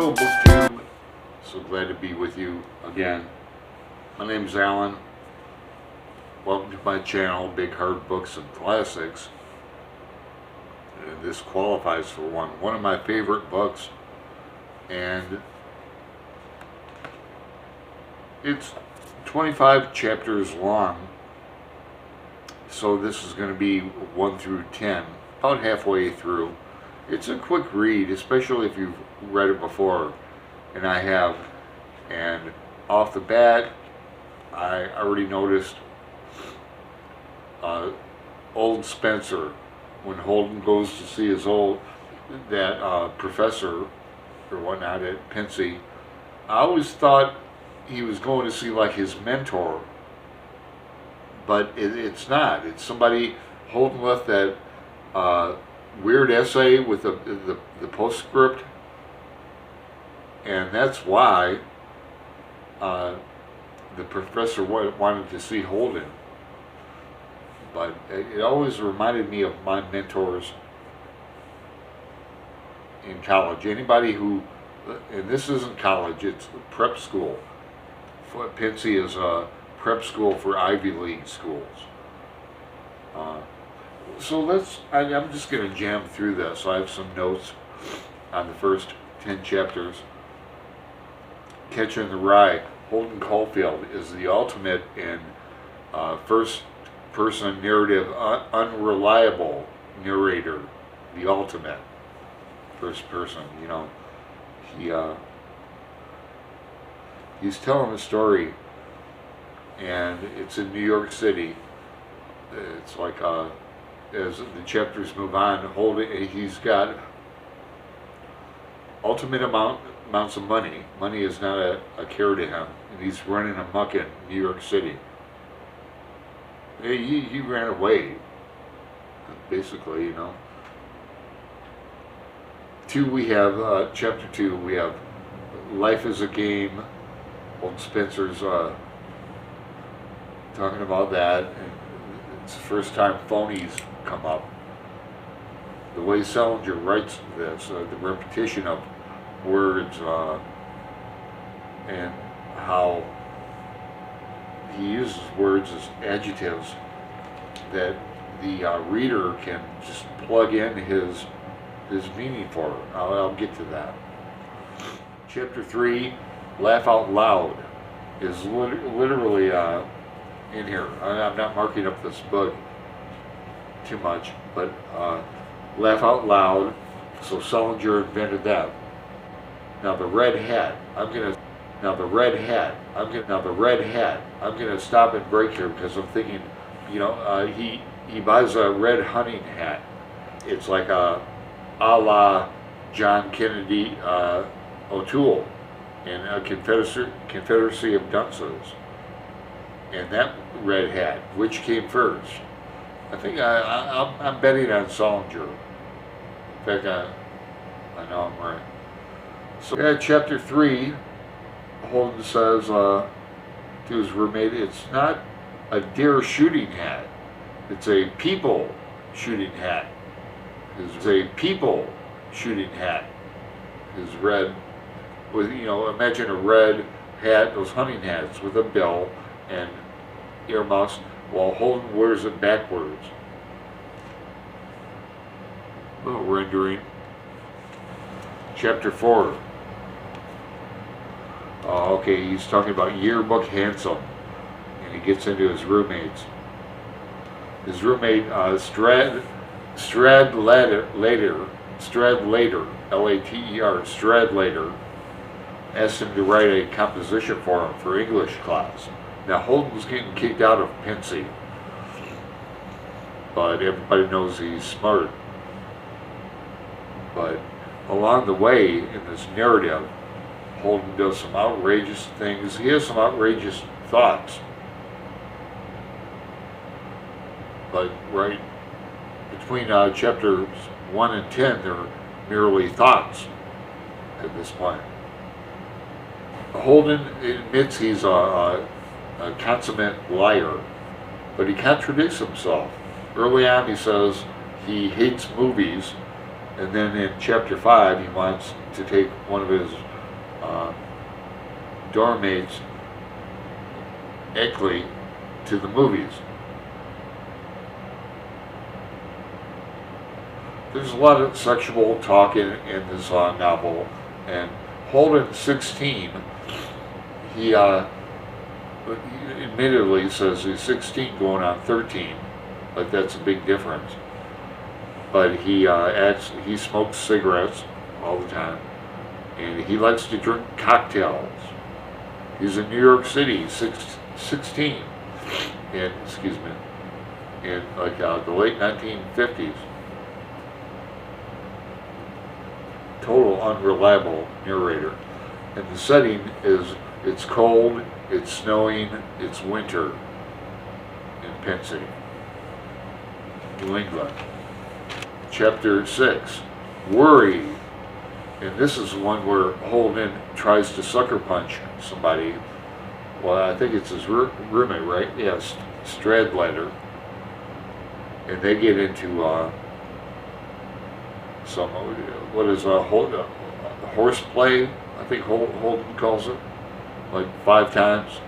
Hello, BookTube. So glad to be with you again. My name's Alan. Welcome to my channel, Big Hard Books and Classics. And this qualifies for one of my favorite books, and it's 25 chapters long. So this is going to be 1 through 10, about halfway through. It's a quick read, especially if you've read it before, and I have. And off the bat, I already noticed old Spencer, when Holden goes to see his professor or whatnot at Pensy. I always thought he was going to see like his mentor, but it's not. It's somebody. Holden left that weird essay with the postscript, and that's why the professor wanted to see Holden. But it always reminded me of my mentors in college. Anybody who, and this isn't college, it's prep school. Pensy is a prep school for Ivy League schools. So I'm just going to jam through this. I have some notes on the first 10 chapters. Catcher in the Rye. Holden Caulfield is the ultimate in first-person narrative, unreliable narrator. The ultimate first person. You know, he's telling a story, and it's in New York City. It's like as the chapters move on, he's got ultimate amounts of money. Money is not a care to him, and he's running amok in New York City. He ran away, basically, you know. Chapter 2, we have Life is a Game. Old Spencer's talking about that, and it's the first time phonies come up. The way Salinger writes this, the repetition of words, and how he uses words as adjectives that the reader can just plug in his meaning for. I'll get to that. Chapter 3, Laugh Out Loud, is literally in here. I'm not marking up this book too much, but Laugh Out Loud. So Salinger invented that. Now the red hat. I'm gonna stop and break here because I'm thinking, you know, he buys a red hunting hat. It's like a la John Kennedy O'Toole in a Confederacy of Dunces. And that red hat, which came first? I think I'm betting on Salinger. In fact, I know I'm right. So chapter 3, Holden says to his roommate, it's not a deer shooting hat, it's a people shooting hat. It's a people shooting hat. Is red with, you know, imagine a red hat, those hunting hats with a bill and earmuffs, while Holden wears it backwards. Little rendering. Chapter 4. Okay, he's talking about yearbook handsome, and he gets into his roommates. His roommate Stradlater, L-A-T-E-R, Stradlater, asked him to write a composition for him for English class. Now Holden was getting kicked out of Pensy, but everybody knows he's smart. But along the way in this narrative, Holden does some outrageous things. He has some outrageous thoughts. But right between chapters 1 and 10, they're merely thoughts at this point. Holden admits he's a consummate liar, but he contradicts himself. Early on he says he hates movies, And then in chapter 5, he wants to take one of his dorm mates, Eckley, to the movies. There's a lot of sexual talk in this novel, and Holden, 16, he admittedly says he's 16 going on 13, like that's a big difference. But he smokes cigarettes all the time, and he likes to drink cocktails. He's in New York City, 16, in like the late 1950s. Total unreliable narrator. And the setting is, it's cold, it's snowing, it's winter in Penn City, New England. Chapter 6, Worry. And this is one where Holden tries to sucker punch somebody. Well, I think it's his roommate, right? Yes, Stradlater. And they get into some, what is horseplay, I think Holden calls it, like 5 times.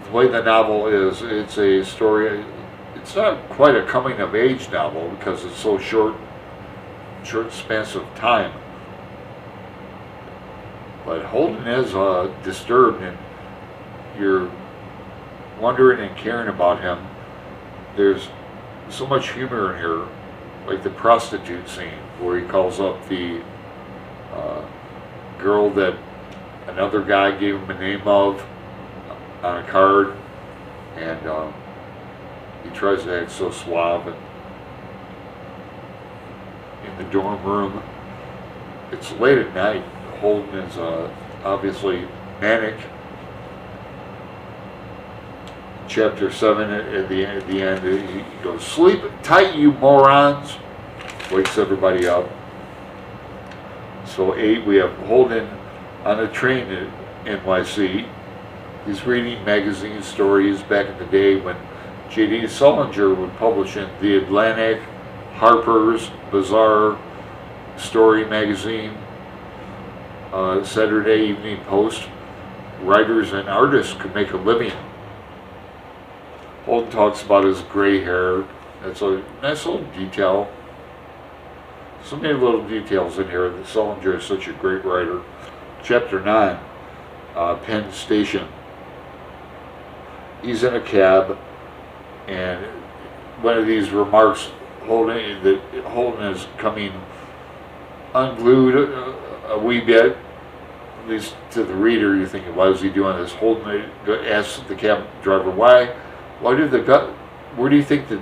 The way the novel is, it's a story, it's not quite a coming of age novel because it's so short spans of time. But Holden is disturbed, and you're wondering and caring about him. There's so much humor in here, like the prostitute scene where he calls up the girl that another guy gave him a name of on a card, and he tries to act so suave. And in the dorm room, it's late at night. Holden is obviously manic. Chapter 7, at the end, he goes, "Sleep tight, you morons!" Wakes everybody up. So 8, we have Holden on a train in NYC. He's reading magazine stories back in the day when J.D. Salinger would publish in The Atlantic, Harper's, Bazaar, Story magazine, Saturday Evening Post. Writers and artists could make a living. Holden talks about his gray hair. That's a nice little detail. So many little details in here. Salinger is such a great writer. Chapter 9, Penn Station. He's in a cab, and one of these remarks, Holden is coming unglued a wee bit, at least to the reader. You're thinking, why is he doing this? Holden asks the cab driver, where do you think the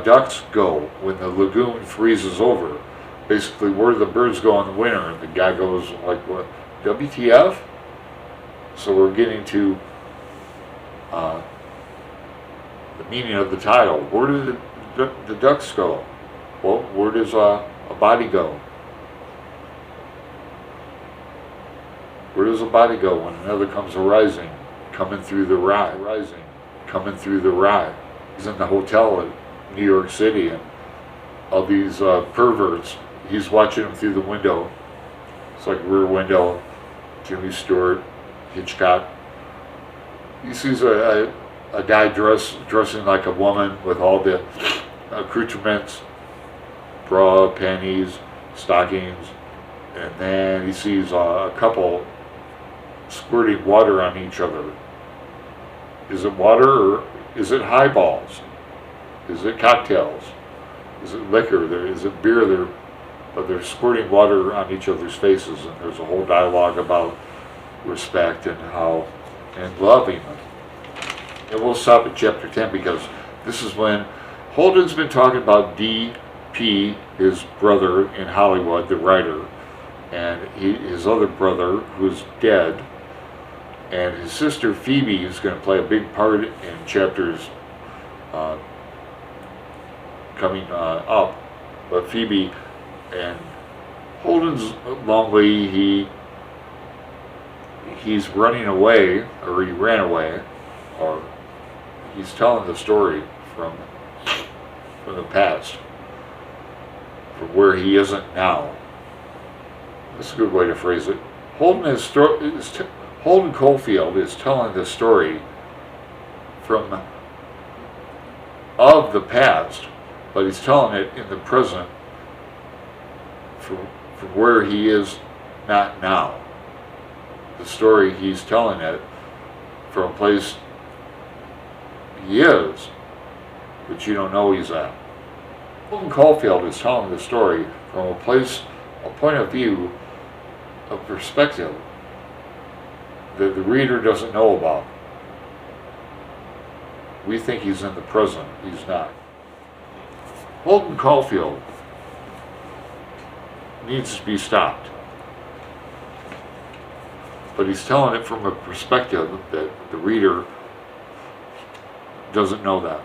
ducks go when the lagoon freezes over? Basically, where do the birds go in the winter? And the guy goes like, what, WTF? So we're getting to the meaning of the title. Where do the ducks go? Well, where does a body go? Where does a body go when another comes arising, coming through the rye, coming through the rye? He's in the hotel in New York City, and all these perverts, he's watching them through the window. It's like Rear Window, Jimmy Stewart, Hitchcock. He sees a guy dressing like a woman with all the accoutrements, bra, panties, stockings, and then he sees a couple squirting water on each other. Is it water, or is it highballs? Is it cocktails? Is it liquor? Is it beer? They're squirting water on each other's faces, and there's a whole dialogue about respect and loving them. And we'll stop at chapter 10 because this is when Holden's been talking about D.P., his brother in Hollywood, the writer, and his other brother who's dead, and his sister Phoebe is going to play a big part in chapters coming up. But Phoebe and Holden's lonely. He's running away, or he ran away, or he's telling the story from the past. from where he isn't now. That's a good way to phrase it. Holden Caulfield is telling the story of the past, but he's telling it in the present from where he is not now. The story, he's telling it from a place he is, but you don't know he's at. Holden Caulfield is telling the story from a point of view, a perspective that the reader doesn't know about. We think he's in the present, he's not. Holden Caulfield needs to be stopped. But he's telling it from a perspective that the reader doesn't know that.